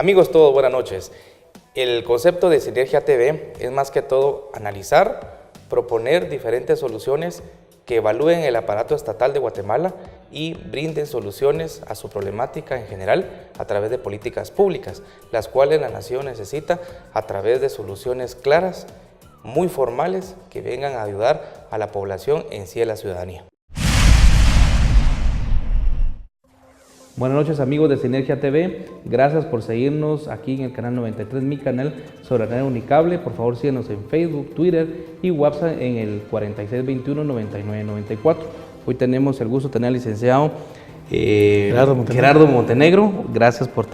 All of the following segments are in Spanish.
Amigos todos, buenas noches. El concepto de Sinergia TV es más que todo analizar, proponer diferentes soluciones que evalúen el aparato estatal de Guatemala y brinden soluciones a su problemática en general a través de políticas públicas, las cuales la nación necesita a través de soluciones claras, muy formales, que vengan a ayudar a la población en sí, a la ciudadanía. Buenas noches amigos de Sinergia TV, gracias por seguirnos aquí en el canal 93, mi canal sobre red Unicable. Por favor síguenos en Facebook, Twitter y WhatsApp en el 4621-9994. Hoy tenemos el gusto de tener al licenciado Gerardo Montenegro. Gracias por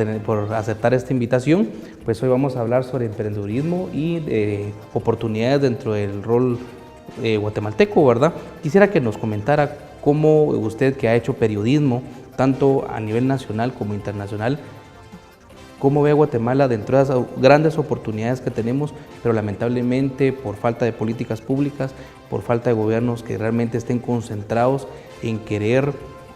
aceptar esta invitación. Pues hoy vamos a hablar sobre emprendedurismo y oportunidades dentro del rol guatemalteco, ¿verdad? Quisiera que nos comentara cómo usted, que ha hecho periodismo tanto a nivel nacional como internacional, cómo ve a Guatemala dentro de esas grandes oportunidades que tenemos, pero lamentablemente por falta de políticas públicas, por falta de gobiernos que realmente estén concentrados en querer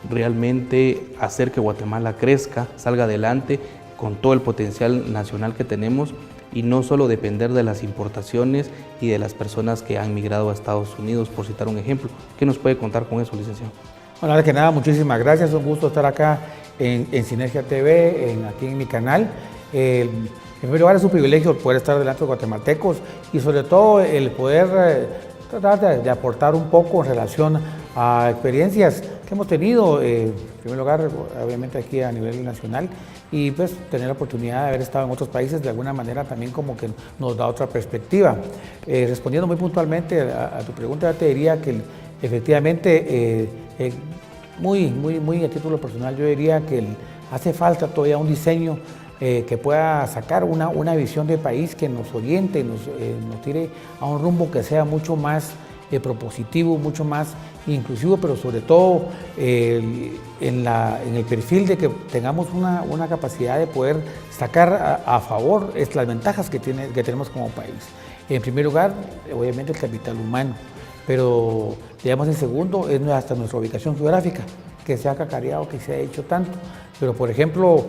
realmente hacer que Guatemala crezca, salga adelante con todo el potencial nacional que tenemos y no solo depender de las importaciones y de las personas que han migrado a Estados Unidos, por citar un ejemplo. ¿Qué nos puede contar con eso, licenciado? Bueno, antes que nada, muchísimas gracias, un gusto estar acá en Sinergia TV, aquí en mi canal. En primer lugar, es un privilegio poder estar delante de guatemaltecos y sobre todo el poder tratar de aportar un poco en relación a experiencias que hemos tenido, en primer lugar, obviamente aquí a nivel nacional, y pues tener la oportunidad de haber estado en otros países de alguna manera también como que nos da otra perspectiva. Respondiendo muy puntualmente a tu pregunta, te diría que efectivamente, muy a título personal, yo diría que hace falta todavía un diseño que pueda sacar una visión de país que nos oriente, nos tire a un rumbo que sea mucho más propositivo, mucho más inclusivo, pero sobre todo en el perfil de que tengamos una capacidad de poder sacar a favor las ventajas que tenemos como país. En primer lugar, obviamente el capital humano, pero digamos en segundo es hasta nuestra ubicación geográfica, que se ha cacareado, que se ha hecho tanto. Pero por ejemplo,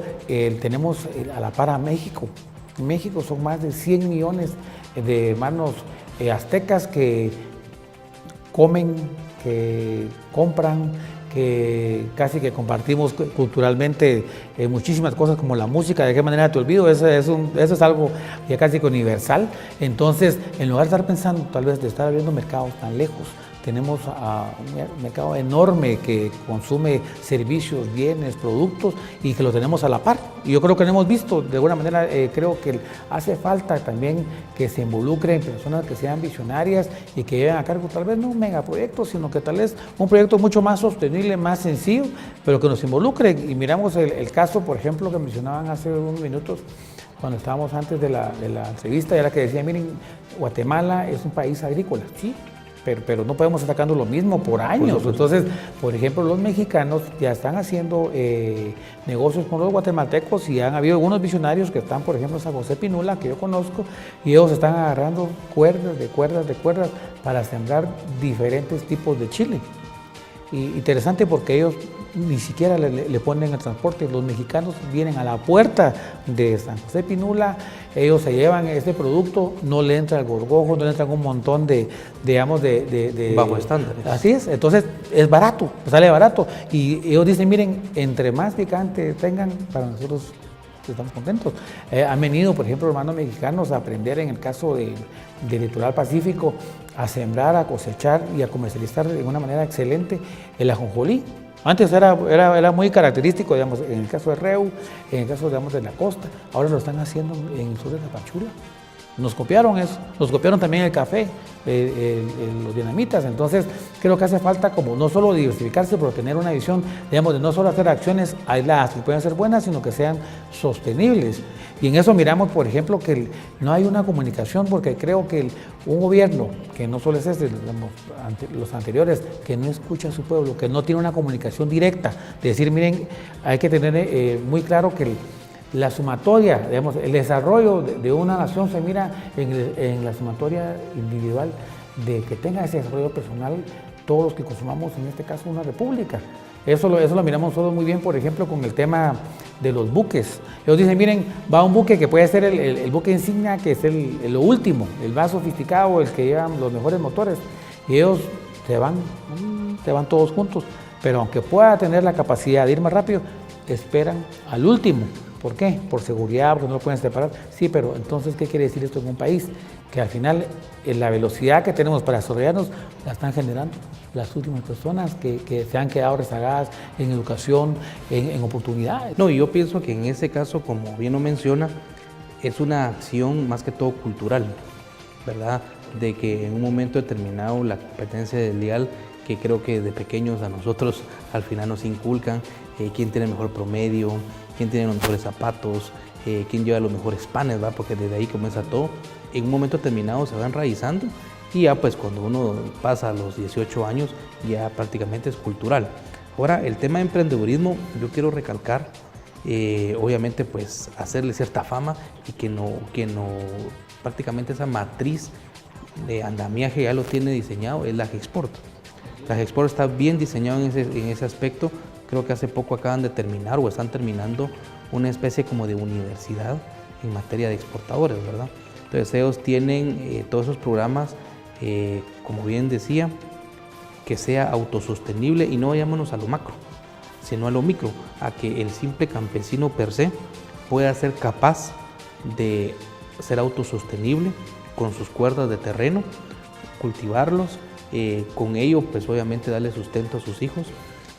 tenemos a la par a México. En México son más de 100 millones de hermanos aztecas que comen, que compran, que casi que compartimos culturalmente muchísimas cosas como la música. ¿De qué manera te olvido? Eso es algo ya casi que universal. Entonces, en lugar de estar pensando tal vez de estar abriendo mercados tan lejos, tenemos un mercado enorme que consume servicios, bienes, productos y que lo tenemos a la par. Y yo creo que lo hemos visto, de alguna manera creo que hace falta también que se involucren personas que sean visionarias y que lleven a cargo tal vez no un megaproyecto, sino que tal vez un proyecto mucho más sostenible, más sencillo, pero que nos involucre. Y miramos el caso, por ejemplo, que mencionaban hace unos minutos, cuando estábamos antes de la entrevista, era que decía, miren, Guatemala es un país agrícola, sí, pero no podemos estar sacando lo mismo por años. Entonces, por ejemplo, los mexicanos ya están haciendo negocios con los guatemaltecos y han habido algunos visionarios que están, por ejemplo, San José Pinula, que yo conozco, y ellos están agarrando cuerdas de cuerdas para sembrar diferentes tipos de chile. Y interesante porque ellos ni siquiera le ponen el transporte. Los mexicanos vienen a la puerta de San José Pinula, ellos se llevan este producto, no le entra el gorgojo, no le entran un montón de bajo estándares. Así es, entonces es barato, sale barato. Y ellos dicen, miren, entre más picante tengan, para nosotros estamos contentos. Han venido, por ejemplo, hermanos mexicanos a aprender, en el caso del litoral pacífico, a sembrar, a cosechar y a comercializar de una manera excelente el ajonjolí. Antes era muy característico, digamos, en el caso de Reu, en el caso, digamos, de la costa. Ahora lo están haciendo en el sur de Tapachula. Nos copiaron eso, nos copiaron también el café, los dinamitas. Entonces creo que hace falta como no solo diversificarse, pero tener una visión, digamos, de no solo hacer acciones aisladas que puedan ser buenas, sino que sean sostenibles. Y en eso miramos, por ejemplo, que no hay una comunicación, porque creo que un gobierno, que no solo es digamos, los anteriores, que no escucha a su pueblo, que no tiene una comunicación directa, de decir, miren, hay que tener muy claro que la sumatoria, digamos, el desarrollo de una nación se mira en la sumatoria individual de que tenga ese desarrollo personal todos los que consumamos, en este caso, una república. Eso lo miramos todos muy bien, por ejemplo, con el tema de los buques. Ellos dicen, miren, va un buque que puede ser el buque insignia, que es lo último, el más sofisticado, el que llevan los mejores motores, y ellos se van todos juntos, pero aunque pueda tener la capacidad de ir más rápido, esperan al último. ¿Por qué? Por seguridad, porque no lo pueden separar. Sí, pero entonces, ¿qué quiere decir esto en un país? Que al final la velocidad que tenemos para desarrollarnos la están generando las últimas personas que se han quedado rezagadas en educación, en oportunidades. No, y yo pienso que en ese caso, como bien lo menciona, es una acción más que todo cultural, ¿verdad? De que en un momento determinado la competencia desleal, que creo que de pequeños a nosotros al final nos inculcan, quién tiene el mejor promedio, quién tiene los mejores zapatos, quién lleva los mejores panes, ¿verdad? Porque desde ahí comienza todo. En un momento determinado se va enraizando y ya pues cuando uno pasa a los 18 años ya prácticamente es cultural. Ahora, el tema de emprendedurismo, yo quiero recalcar, obviamente pues hacerle cierta fama y que no prácticamente esa matriz de andamiaje ya lo tiene diseñado, es la Gexport. La Gexport está bien diseñado en ese aspecto. Creo que hace poco acaban de terminar o están terminando una especie como de universidad en materia de exportadores, ¿verdad? Entonces ellos tienen todos esos programas, como bien decía, que sea autosostenible y no vayámonos a lo macro, sino a lo micro, a que el simple campesino per se pueda ser capaz de ser autosostenible con sus cuerdas de terreno, cultivarlos, con ello pues obviamente darle sustento a sus hijos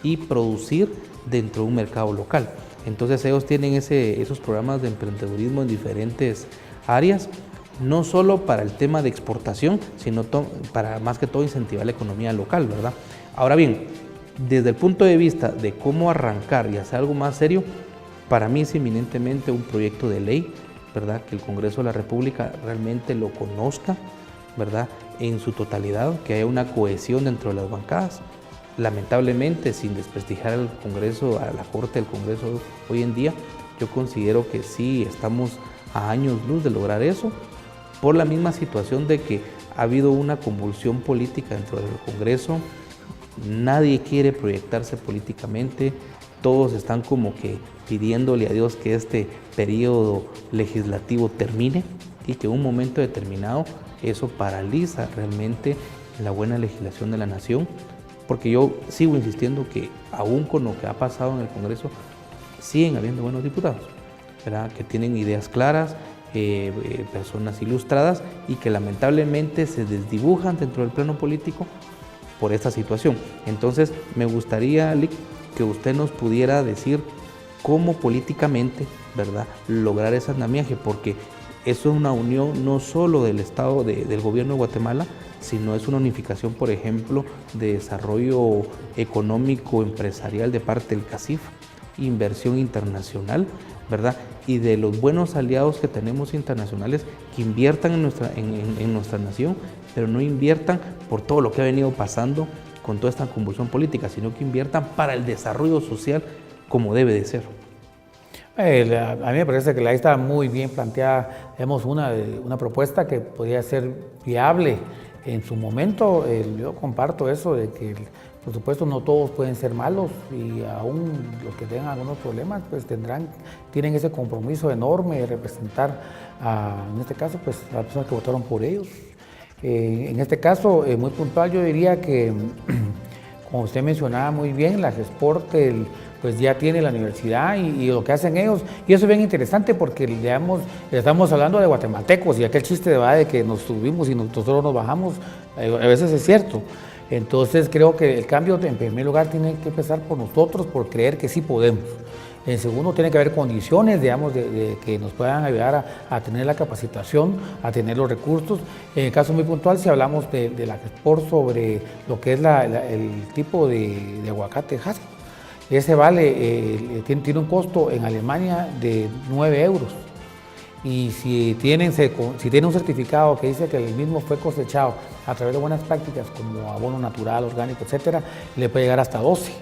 y producir dentro de un mercado local. Entonces ellos tienen esos programas de emprendedurismo en diferentes áreas, no solo para el tema de exportación, sino para más que todo incentivar la economía local, ¿verdad? Ahora bien, desde el punto de vista de cómo arrancar y hacer algo más serio, para mí es eminentemente un proyecto de ley, ¿verdad? Que el Congreso de la República realmente lo conozca, ¿verdad? En su totalidad, que haya una cohesión dentro de las bancadas. Lamentablemente, sin desprestigiar al Congreso, a la Corte del Congreso hoy en día, yo considero que sí estamos a años luz de lograr eso, por la misma situación de que ha habido una convulsión política dentro del Congreso, nadie quiere proyectarse políticamente, todos están como que pidiéndole a Dios que este periodo legislativo termine y que en un momento determinado eso paraliza realmente la buena legislación de la nación, porque yo sigo insistiendo que aún con lo que ha pasado en el Congreso, siguen habiendo buenos diputados, ¿verdad? Que tienen ideas claras, personas ilustradas y que lamentablemente se desdibujan dentro del plano político por esta situación. Entonces me gustaría, Lick, que usted nos pudiera decir cómo políticamente, ¿verdad?, lograr ese andamiaje, porque eso es una unión no solo del Estado, del gobierno de Guatemala, sino es una unificación, por ejemplo, de desarrollo económico, empresarial de parte del CACIF, inversión internacional, ¿verdad? Y de los buenos aliados que tenemos internacionales que inviertan en nuestra nación, pero no inviertan por todo lo que ha venido pasando con toda esta convulsión política, sino que inviertan para el desarrollo social como debe de ser. A mí me parece que la ley está muy bien planteada. Tenemos una propuesta que podría ser viable en su momento. Yo comparto eso de que, por supuesto, no todos pueden ser malos y aún los que tengan algunos problemas, pues tienen ese compromiso enorme de representar, en este caso, pues a las personas que votaron por ellos. En este caso, muy puntual, yo diría que, como usted mencionaba muy bien, la Gexport pues ya tiene la universidad y lo que hacen ellos, y eso es bien interesante porque digamos, estamos hablando de guatemaltecos y aquel chiste de que nos subimos y nosotros nos bajamos, a veces es cierto. Entonces creo que el cambio en primer lugar tiene que empezar por nosotros, por creer que sí podemos. En segundo, tiene que haber condiciones, digamos, de que nos puedan ayudar a tener la capacitación, a tener los recursos. En el caso muy puntual, si hablamos de la Gexport sobre lo que es el tipo de aguacate Hass, ese vale, tiene un costo en Alemania de 9 euros. Y si tiene un certificado que dice que el mismo fue cosechado a través de buenas prácticas como abono natural, orgánico, etcétera, le puede llegar hasta 12.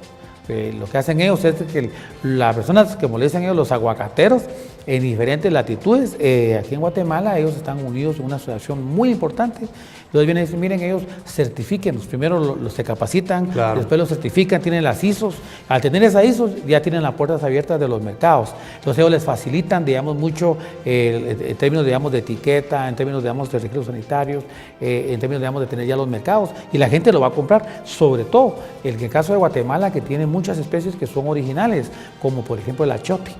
Lo que hacen ellos es que las personas que molestan ellos, los aguacateros, en diferentes latitudes, aquí en Guatemala ellos están unidos en una asociación muy importante. Entonces vienen y dicen, miren, ellos certifiquen, primero los se capacitan, claro, después los certifican, tienen las ISOs. Al tener esas ISOs ya tienen las puertas abiertas de los mercados. Entonces ellos les facilitan, digamos, mucho en términos, digamos, de etiqueta, en términos, digamos, de requisitos sanitarios, en términos, digamos, de tener ya los mercados. Y la gente lo va a comprar, sobre todo en el caso de Guatemala, que tiene muchas especies que son originales, como por ejemplo el achote.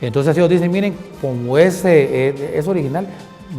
Entonces ellos dicen, miren, como es original,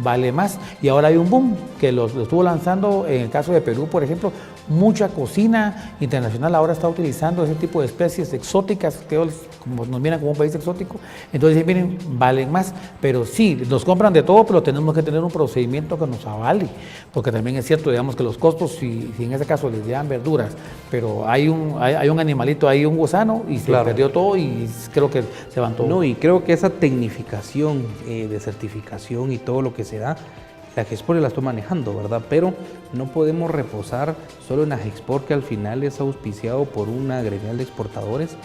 vale más. Y ahora hay un boom que lo estuvo lanzando en el caso de Perú, por ejemplo. Mucha cocina internacional ahora está utilizando ese tipo de especies exóticas, que ellos como nos miran como un país exótico. Entonces dicen, miren, valen más. Pero sí, nos compran de todo, pero tenemos que tener un procedimiento que nos avale. Porque también es cierto, digamos, que los costos, si en ese caso les llevan verduras, pero hay un animalito ahí, un gusano, y se perdió todo y creo que se van todo. No, y creo que esa tecnificación de certificación y todo lo que se da, la Gexpor la está manejando, ¿verdad? Pero no podemos reposar solo en la Gexpor, que al final es auspiciado por una gremial de exportadores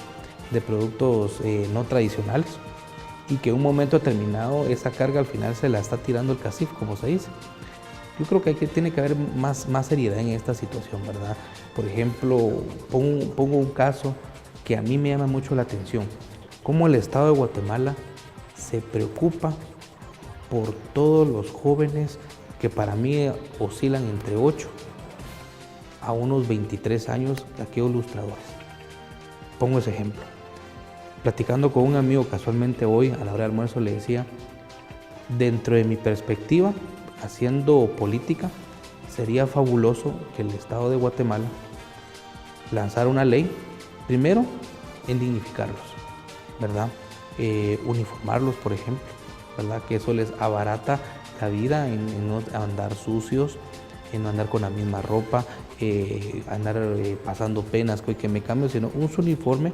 de productos no tradicionales, y que en un momento determinado esa carga al final se la está tirando el CACIF, como se dice. Yo creo que tiene que haber más seriedad en esta situación, ¿verdad? Por ejemplo, pongo un caso que a mí me llama mucho la atención. Cómo el Estado de Guatemala se preocupa por todos los jóvenes que para mí oscilan entre 8 a unos 23 años, aquellos ilustradores. Pongo ese ejemplo. Platicando con un amigo casualmente hoy, a la hora de almuerzo, le decía, dentro de mi perspectiva, haciendo política, sería fabuloso que el Estado de Guatemala lanzara una ley, primero, en dignificarlos, ¿verdad? Uniformarlos, por ejemplo, ¿verdad? Que eso les abarata la vida en no andar sucios, en no andar con la misma ropa, andar pasando penas que me cambio, sino un uniforme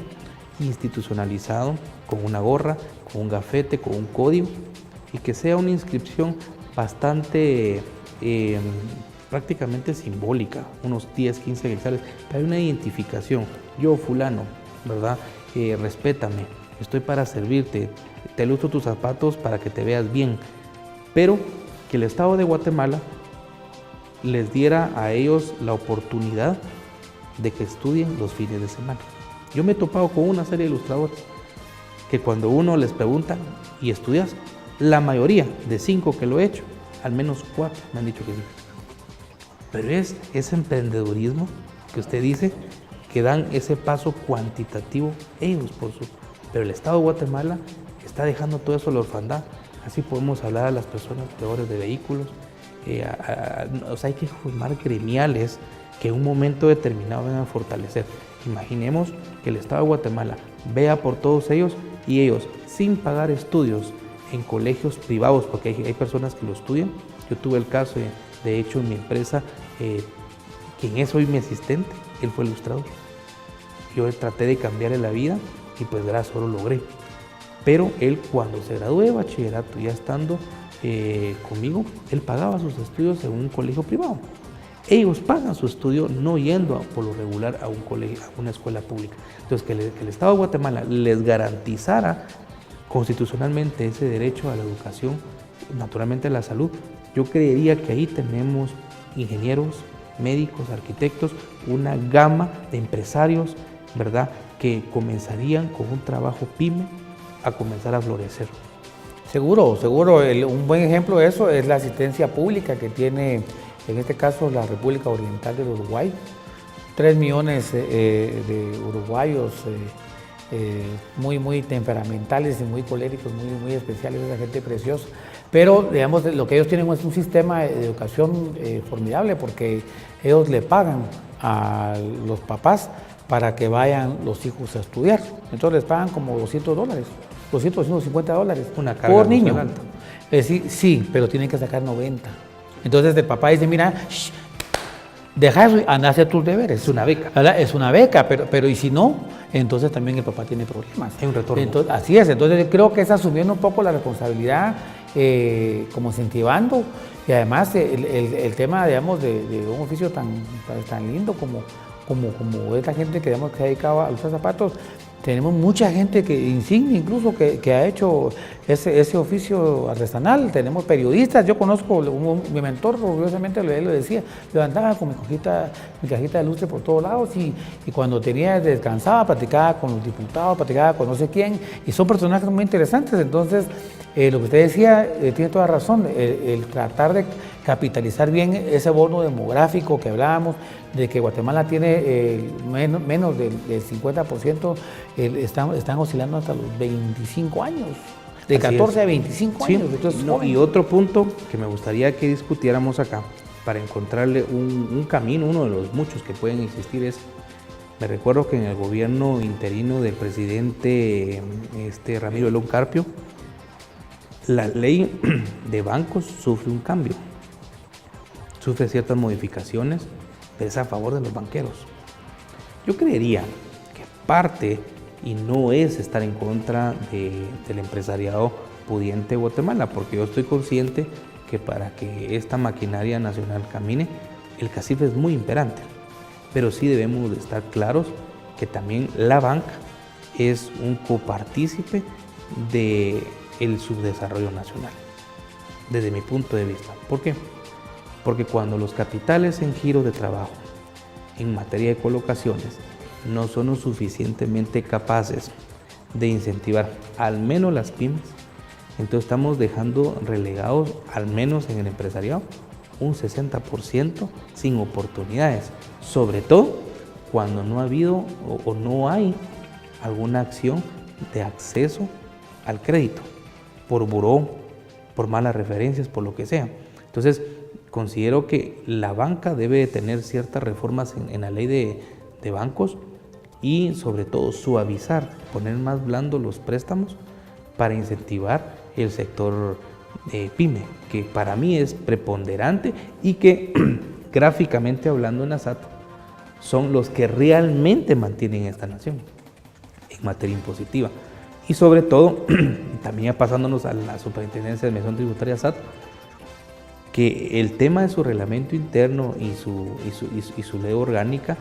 institucionalizado, con una gorra, con un gafete, con un código, y que sea una inscripción bastante prácticamente simbólica, unos 10, 15 hectáreas, pero hay una identificación. Yo, fulano, ¿verdad? Respétame, estoy para servirte, te lustro tus zapatos para que te veas bien, pero que el Estado de Guatemala les diera a ellos la oportunidad de que estudien los fines de semana. Yo me he topado con una serie de ilustradores que cuando uno les pregunta, ¿y estudias? La mayoría, de 5 que lo he hecho, al menos 4 me han dicho que sí. Pero es ese emprendedurismo que usted dice, que dan ese paso cuantitativo ellos pero el Estado de Guatemala está dejando todo eso a la orfandad. Así podemos hablar a las personas peores de vehículos. O sea, hay que formar gremiales que en un momento determinado vengan a fortalecer. Imaginemos que el Estado de Guatemala vea por todos ellos y ellos, sin pagar estudios en colegios privados, porque hay personas que lo estudian. Yo tuve el caso, de hecho, en mi empresa, quien es hoy mi asistente, él fue ilustrador. Yo traté de cambiarle la vida y pues gracias a eso lo logré. Pero él, cuando se graduó de bachillerato, ya estando conmigo, él pagaba sus estudios en un colegio privado. Ellos pagan su estudio no yendo por lo regular a un colegio, a una escuela pública. Entonces, que el Estado de Guatemala les garantizara constitucionalmente ese derecho a la educación, naturalmente a la salud. Yo creería que ahí tenemos ingenieros, médicos, arquitectos, una gama de empresarios, ¿verdad?, que comenzarían con un trabajo pyme a comenzar a florecer. Seguro. Un buen ejemplo de eso es la asistencia pública que tiene, en este caso, la República Oriental del Uruguay. 3 millones de uruguayos muy temperamentales y muy coléricos, muy especiales, esa gente preciosa. Pero, digamos, lo que ellos tienen es un sistema de educación formidable, porque ellos le pagan a los papás para que vayan los hijos a estudiar. Entonces les pagan como $200, $250 una carga por niño. alta. Sí, pero tienen que sacar 90. Entonces el papá dice, mira, deja eso y anda a hacer tus deberes. Es una beca. ¿Verdad? Es una beca, pero y si no, entonces también el papá tiene problemas. Hay un retorno. Entonces, así es, entonces yo creo que es asumiendo un poco la responsabilidad, como incentivando, y además el tema, digamos, de un oficio tan lindo como como esta gente que se dedicaba a usar zapatos, tenemos mucha gente insignia incluso que ha hecho ese oficio artesanal. Tenemos periodistas, yo conozco mi mentor, orgullosamente él lo decía, yo andaba con mi cajita de lustre por todos lados y cuando descansaba, platicaba con los diputados, platicaba con no sé quién, y son personajes muy interesantes. Entonces, lo que usted decía tiene toda razón, el tratar de capitalizar bien ese bono demográfico que hablábamos, de que Guatemala tiene menos del 50%, están oscilando hasta los 25 años, de 14 a 25 años. Entonces, y otro punto que me gustaría que discutiéramos acá, para encontrarle un camino, uno de los muchos que pueden existir es, me recuerdo que en el gobierno interino del presidente Ramiro Elón Carpio, la ley de bancos sufre un cambio, sufre ciertas modificaciones, pero es a favor de los banqueros. Yo creería que parte, y no es estar en contra del empresariado pudiente de Guatemala, porque yo estoy consciente que para que esta maquinaria nacional camine, el CACIF es muy imperante, pero sí debemos de estar claros que también la banca es un copartícipe del subdesarrollo nacional, desde mi punto de vista. ¿Por qué? Porque cuando los capitales en giro de trabajo en materia de colocaciones no son lo suficientemente capaces de incentivar al menos las pymes, entonces estamos dejando relegados, al menos en el empresariado, un 60% sin oportunidades, sobre todo cuando no ha habido o no hay alguna acción de acceso al crédito, por buró, por malas referencias, por lo que sea. Entonces, considero que la banca debe de tener ciertas reformas en la ley de bancos y sobre todo suavizar, poner más blando los préstamos para incentivar el sector pyme, que para mí es preponderante y que gráficamente hablando en la SAT son los que realmente mantienen esta nación en materia impositiva. Y sobre todo, también pasándonos a la Superintendencia de Administración Tributaria SAT, que el tema de su reglamento interno y su ley orgánica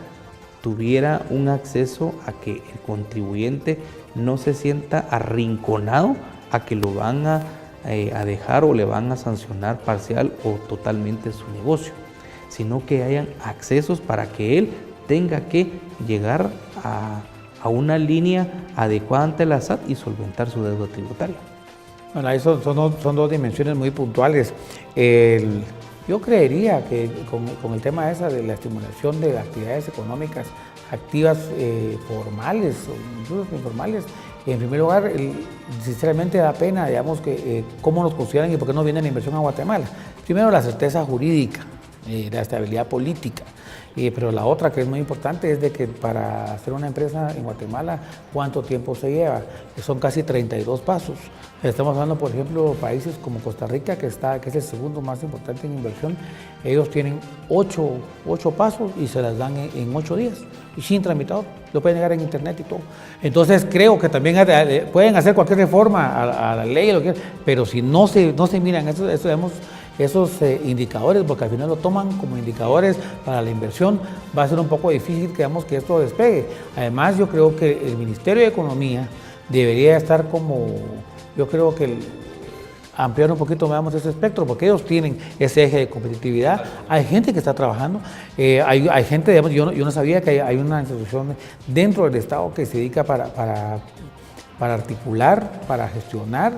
tuviera un acceso a que el contribuyente no se sienta arrinconado a que lo van a dejar o le van a sancionar parcial o totalmente su negocio, sino que hayan accesos para que él tenga que llegar a una línea adecuada ante la SAT y solventar su deuda tributaria. Bueno, ahí son dos dimensiones muy puntuales. Yo creería que con el tema de la estimulación de actividades económicas activas formales o incluso informales, en primer lugar, sinceramente da pena, digamos, que cómo nos consideran y por qué no viene la inversión a Guatemala. Primero, la certeza jurídica, la estabilidad política. Pero la otra que es muy importante es de que para hacer una empresa en Guatemala, ¿cuánto tiempo se lleva? Son casi 32 pasos. Estamos hablando, por ejemplo, países como Costa Rica, que es el segundo más importante en inversión. Ellos tienen 8 pasos y se las dan en 8 días. Y sin tramitador, lo pueden llegar en internet y todo. Entonces creo que también pueden hacer cualquier reforma a la ley, pero si no se miran esos indicadores, porque al final lo toman como indicadores para la inversión, va a ser un poco difícil que esto despegue. Además, yo creo que el Ministerio de Economía debería estar ampliar un poquito, veamos, ese espectro, porque ellos tienen ese eje de competitividad. Hay gente que está trabajando, hay gente, digamos, yo no sabía que hay una institución dentro del Estado que se dedica para articular, para gestionar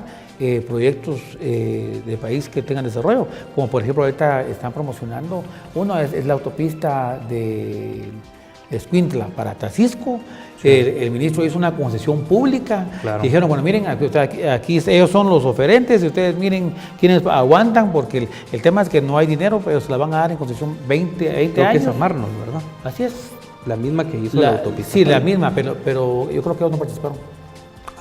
proyectos de país que tengan desarrollo, como por ejemplo ahorita están promocionando, uno es la autopista de Escuintla para Tacisco. Sí. El ministro hizo una concesión pública. Claro. Dijeron, bueno, miren, aquí ellos son los oferentes y ustedes miren quiénes aguantan, porque el tema es que no hay dinero, pero se la van a dar en concesión 20 años. Creo que es Amarnos, ¿verdad? Así es. La misma que hizo la autopista. Sí, la misma, pero yo creo que ellos no participaron.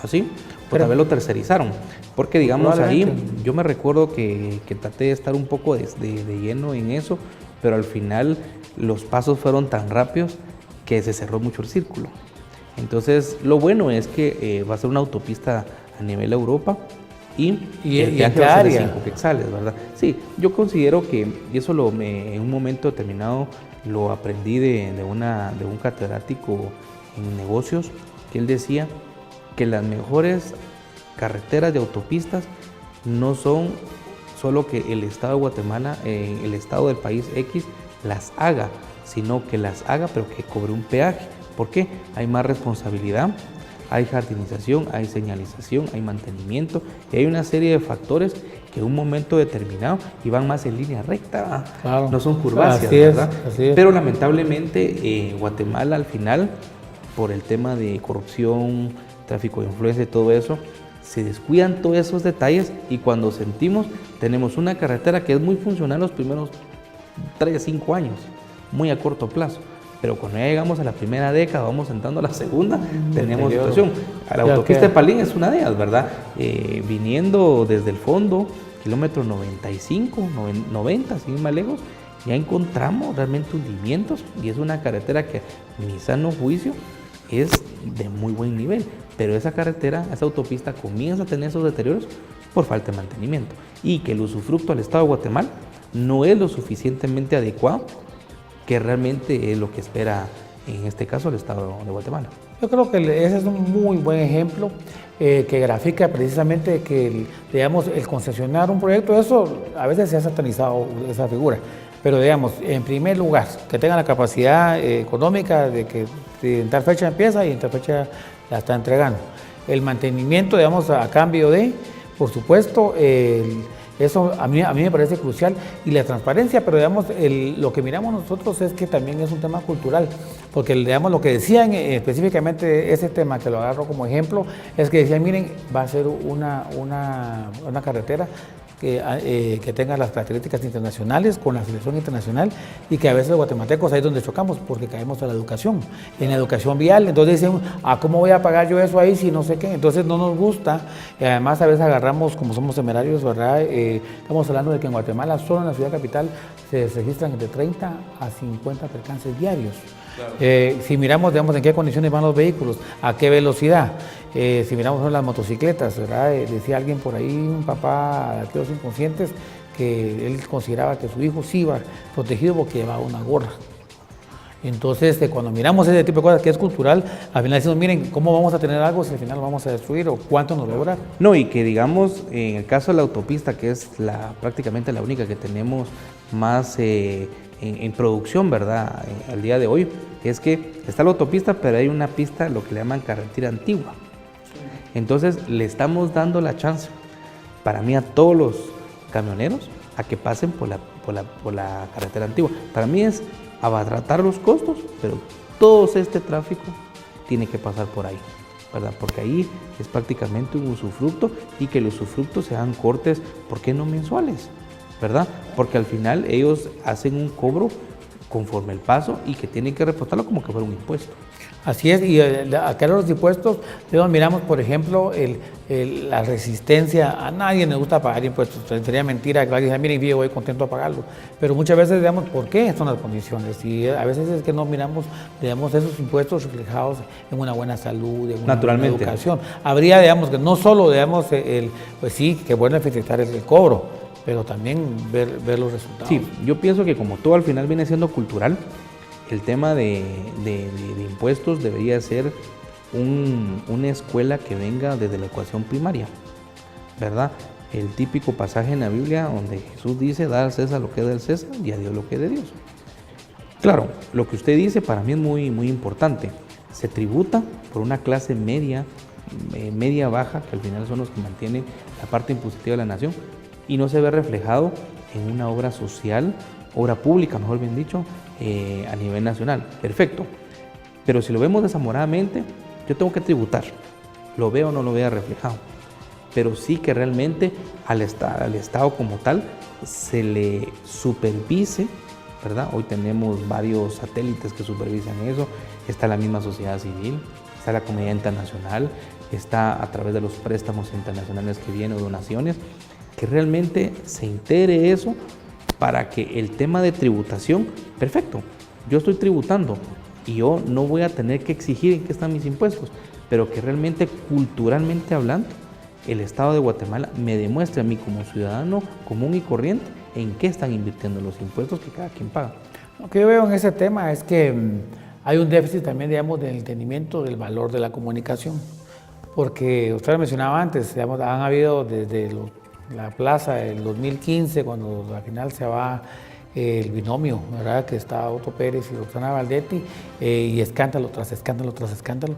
¿Ah, sí? Pues tal vez lo tercerizaron, porque digamos ahí, yo me recuerdo que traté de estar un poco de lleno en eso, pero al final los pasos fueron tan rápidos que se cerró mucho el círculo. Entonces, lo bueno es que va a ser una autopista a nivel Europa y el viaje va a ser de 5 quetzales, ¿verdad? Sí, yo considero que, y eso en un momento determinado lo aprendí de un catedrático en negocios, que él decía que las mejores carreteras de autopistas no son solo que el Estado de Guatemala, el Estado del país X las haga, sino que las haga pero que cobre un peaje. ¿Por qué? Hay más responsabilidad, hay jardinización, hay señalización, hay mantenimiento y hay una serie de factores que en un momento determinado iban más en línea recta, claro, no son curváceas, ¿verdad? Así es. Pero lamentablemente Guatemala al final, por el tema de corrupción, tráfico de influencia y todo eso, se descuidan todos esos detalles y cuando sentimos, tenemos una carretera que es muy funcional los primeros 3, 5 años, muy a corto plazo. Pero cuando ya llegamos a la primera década, vamos entrando a la segunda, tenemos situación. La autopista de Palín es una de ellas, ¿verdad? Viniendo desde el fondo, kilómetro 95, 90, sin ir más lejos, ya encontramos realmente hundimientos y es una carretera que, en mi sano juicio, es de muy buen nivel. Pero esa carretera, esa autopista comienza a tener esos deterioros por falta de mantenimiento y que el usufructo al Estado de Guatemala no es lo suficientemente adecuado que realmente es lo que espera, en este caso, el Estado de Guatemala. Yo creo que ese es un muy buen ejemplo que grafica precisamente que, digamos, el concesionar un proyecto, eso a veces se ha satanizado esa figura, pero digamos, en primer lugar, que tenga la capacidad económica de que en tal fecha empieza y en tal fecha la está entregando. El mantenimiento, digamos, a cambio de, por supuesto, eso a mí me parece crucial y la transparencia, pero digamos, lo que miramos nosotros es que también es un tema cultural, porque digamos, lo que decían específicamente ese tema, que lo agarro como ejemplo, es que decían, miren, va a ser una carretera que tenga las características internacionales, con la selección internacional, y que a veces los guatemaltecos ahí es donde chocamos, porque caemos a la educación, en la educación vial. Entonces dicen, ¿cómo voy a pagar yo eso ahí si no sé qué? Entonces no nos gusta, y además a veces agarramos, como somos temerarios, ¿verdad? Estamos hablando de que en Guatemala, solo en la ciudad capital, se registran entre 30 a 50 percances diarios. Claro. Si miramos, digamos, en qué condiciones van los vehículos, a qué velocidad, si miramos las motocicletas, ¿verdad? Decía alguien por ahí, un papá de aquellos inconscientes, que él consideraba que su hijo sí iba protegido porque llevaba una gorra. Entonces, cuando miramos ese tipo de cosas que es cultural, al final decimos, miren, ¿cómo vamos a tener algo si al final lo vamos a destruir o cuánto nos logra? No, y que digamos, en el caso de la autopista, que es prácticamente la única que tenemos más en producción, ¿verdad? Al día de hoy, es que está la autopista, pero hay una pista, lo que le llaman carretera antigua. Entonces, le estamos dando la chance, para mí, a todos los camioneros, a que pasen por la carretera antigua. Para mí es abaratar los costos, pero todo este tráfico tiene que pasar por ahí, ¿verdad? Porque ahí es prácticamente un usufructo y que los usufructos se dan cortes, ¿por qué no mensuales? ¿Verdad? Porque al final ellos hacen un cobro conforme el paso y que tienen que reportarlo como que fuera un impuesto. Así es, y acá los impuestos, miramos, por ejemplo, la resistencia. A nadie le gusta pagar impuestos, sería mentira que alguien diga, miren, yo voy contento a pagarlo, pero muchas veces digamos, ¿por qué son las condiciones? Y a veces es que no miramos, digamos, esos impuestos reflejados en una buena salud, en una buena educación. Habría, digamos, que no solo, digamos, pues sí, que bueno efectuar el cobro, pero también ver los resultados. Sí, yo pienso que como todo al final viene siendo cultural, el tema de impuestos debería ser una escuela que venga desde la educación primaria, ¿verdad? El típico pasaje en la Biblia donde Jesús dice, dar al César lo que es del César y a Dios lo que es de Dios. Claro, lo que usted dice para mí es muy, muy importante. Se tributa por una clase media baja, que al final son los que mantienen la parte impositiva de la nación, y no se ve reflejado en una obra social, obra pública, mejor bien dicho, a nivel nacional. Perfecto. Pero si lo vemos desamoradamente, yo tengo que tributar. Lo veo o no lo vea reflejado. Pero sí que realmente al Estado como tal se le supervise, ¿verdad? Hoy tenemos varios satélites que supervisan eso. Está la misma sociedad civil, está la comunidad internacional, está a través de los préstamos internacionales que vienen o donaciones, que realmente se integre eso para que el tema de tributación, perfecto, yo estoy tributando y yo no voy a tener que exigir en qué están mis impuestos, pero que realmente culturalmente hablando, el Estado de Guatemala me demuestre a mí como ciudadano común y corriente en qué están invirtiendo los impuestos que cada quien paga. Lo que yo veo en ese tema es que hay un déficit también, digamos, del entendimiento del valor de la comunicación. Porque usted lo mencionaba antes, digamos, han habido desde la plaza del 2015, cuando al final se va el binomio, ¿verdad? Que está Otto Pérez y Roxana Valdetti, y escándalo tras escándalo tras escándalo.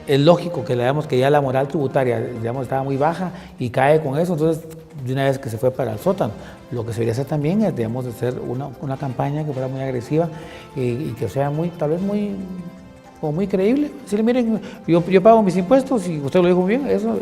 Es lógico que digamos, que ya la moral tributaria, digamos, estaba muy baja y cae con eso, entonces de una vez que se fue para el sótano. Lo que se debería hacer también es, digamos, de hacer una campaña que fuera muy agresiva y que sea muy, tal vez muy creíble. Si miren, yo pago mis impuestos y usted lo dijo muy bien, eso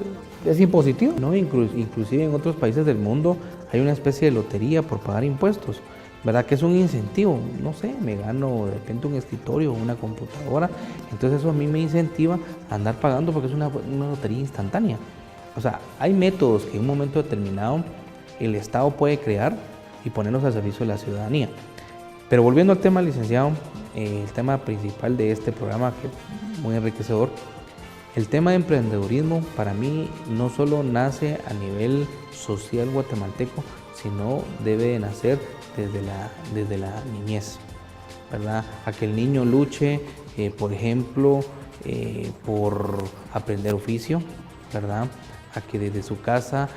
es impositivo. No, inclusive en otros países del mundo hay una especie de lotería por pagar impuestos, ¿verdad? Que es un incentivo, no sé, me gano de repente un escritorio o una computadora, entonces eso a mí me incentiva a andar pagando porque es una lotería instantánea. O sea, hay métodos que en un momento determinado el Estado puede crear y ponerlos al servicio de la ciudadanía. Pero volviendo al tema, licenciado, el tema principal de este programa, que es muy enriquecedor, el tema de emprendedurismo para mí no solo nace a nivel social guatemalteco, sino debe de nacer desde la niñez, ¿verdad? A que el niño luche, por ejemplo, por aprender oficio, ¿verdad? A que desde su casa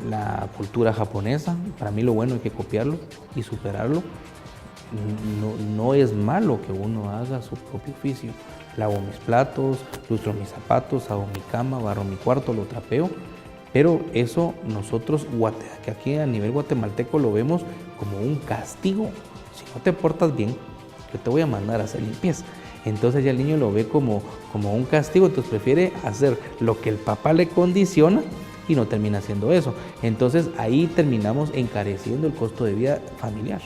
la cultura japonesa, para mí lo bueno hay que copiarlo y superarlo. No es malo que uno haga su propio oficio. Lavo mis platos, lustro mis zapatos, hago mi cama, barro mi cuarto, lo trapeo. Pero eso nosotros, que aquí a nivel guatemalteco, lo vemos como un castigo. Si no te portas bien, yo te voy a mandar a hacer limpieza. Entonces ya el niño lo ve como un castigo, entonces prefiere hacer lo que el papá le condiciona y no termina haciendo eso. Entonces ahí terminamos encareciendo el costo de vida familiar.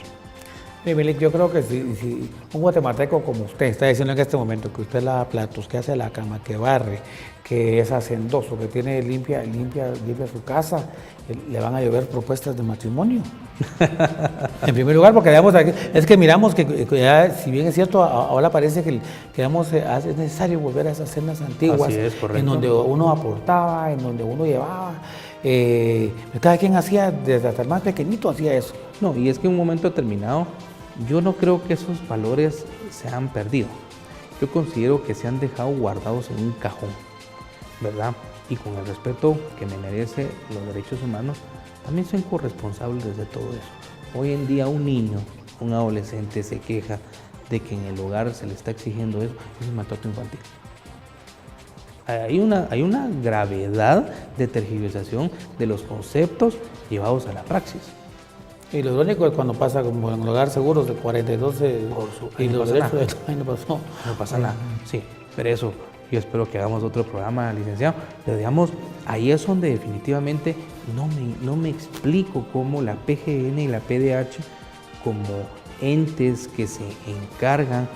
Yo creo que si un guatemalteco como usted está diciendo en este momento que usted lava platos, que hace la cama, que barre, que es hacendoso, que tiene limpia su casa, le van a llover propuestas de matrimonio. En primer lugar, porque digamos, es que miramos que ya, si bien es cierto, ahora parece que digamos, es necesario volver a esas cenas antiguas, en donde uno aportaba, en donde uno llevaba. Cada quien hacía, desde hasta el más pequeñito hacía eso. No, y es que en un momento determinado, yo no creo que esos valores se han perdido. Yo considero que se han dejado guardados en un cajón, ¿verdad? Y con el respeto que me merece los derechos humanos, también soy corresponsable de todo eso. Hoy en día un niño, un adolescente se queja de que en el hogar se le está exigiendo eso, es un maltrato infantil. Hay una gravedad de tergiversación de los conceptos llevados a la praxis. Y lo irónico es cuando pasa como en el hogar seguros de 42 y los derechos no pasa nada. Sí, pero eso, yo espero que hagamos otro programa, licenciado. Pero digamos, ahí es donde definitivamente no me explico cómo la PGN y la PDH, como entes que se encargan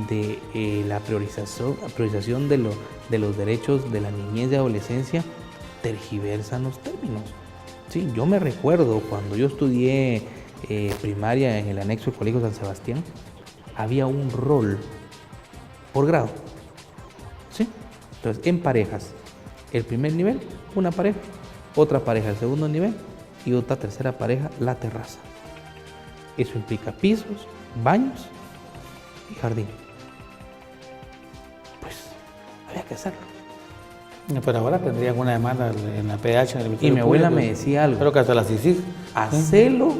de la priorización de los derechos de la niñez y adolescencia, tergiversan los términos. Sí, yo me recuerdo cuando yo estudié primaria en el anexo del Colegio San Sebastián, había un rol por grado. ¿Sí? Entonces, en parejas, el primer nivel, una pareja, otra pareja, el segundo nivel y otra tercera pareja, la terraza. Eso implica pisos, baños y jardín. Pues había que hacerlo. Pero ahora tendrían una demanda en la PH. Y mi abuela me decía algo. Creo que hasta la CICIG. Hacelo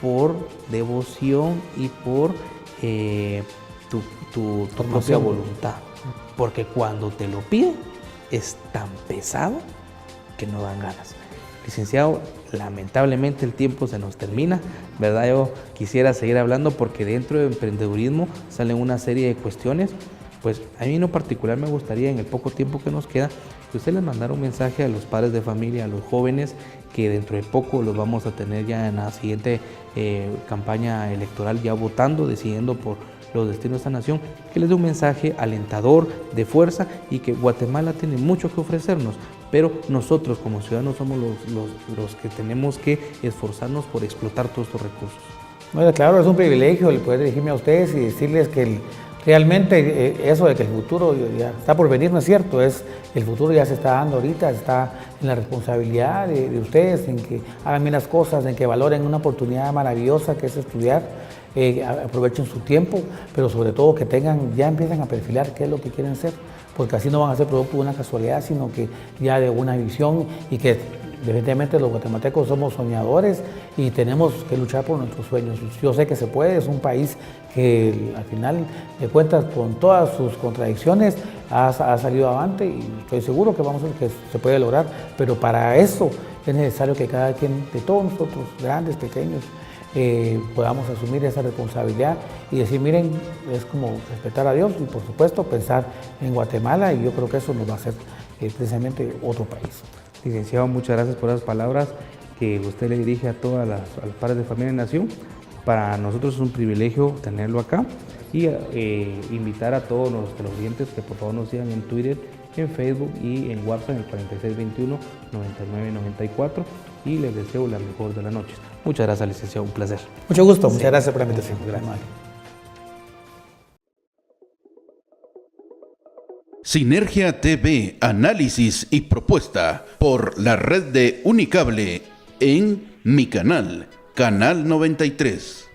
por devoción y por tu propia voluntad. Porque cuando te lo piden es tan pesado que no dan ganas. Licenciado, lamentablemente el tiempo se nos termina, ¿verdad? Yo quisiera seguir hablando porque dentro de emprendedurismo salen una serie de cuestiones. Pues a mí en lo particular me gustaría, en el poco tiempo que nos queda, que usted les mandara un mensaje a los padres de familia, a los jóvenes, que dentro de poco los vamos a tener ya en la siguiente campaña electoral, ya votando, decidiendo por los destinos de esta nación, que les dé un mensaje alentador, de fuerza, y que Guatemala tiene mucho que ofrecernos, pero nosotros como ciudadanos somos los que tenemos que esforzarnos por explotar todos estos recursos. Bueno, claro, es un privilegio el poder dirigirme a ustedes y decirles que realmente eso de que el futuro ya está por venir no es cierto, el futuro ya se está dando ahorita, está en la responsabilidad de ustedes, en que hagan bien las cosas, en que valoren una oportunidad maravillosa que es estudiar aprovechen su tiempo, pero sobre todo que ya empiezan a perfilar qué es lo que quieren ser, porque así no van a ser producto de una casualidad, sino que ya de una visión, y que definitivamente los guatemaltecos somos soñadores y tenemos que luchar por nuestros sueños. Yo sé que se puede, es un país que al final de cuentas, con todas sus contradicciones, ha salido avante, y estoy seguro que se puede lograr, pero para eso es necesario que cada quien, de todos nosotros, grandes, pequeños, podamos asumir esa responsabilidad y decir, miren, es como respetar a Dios y por supuesto pensar en Guatemala, y yo creo que eso nos va a hacer precisamente otro país. Licenciado, muchas gracias por esas palabras que usted le dirige a todas los padres de familia y nación. Para nosotros es un privilegio tenerlo acá y invitar a todos nuestros oyentes que por favor nos sigan en Twitter, en Facebook y en WhatsApp en el 4621-9994, y les deseo la mejor de las noches. Muchas gracias, licenciado, un placer. Mucho gusto, muchas gracias por la invitación. Gracias. Sinergia TV, análisis y propuesta por la red de Unicable en mi canal, Canal 93.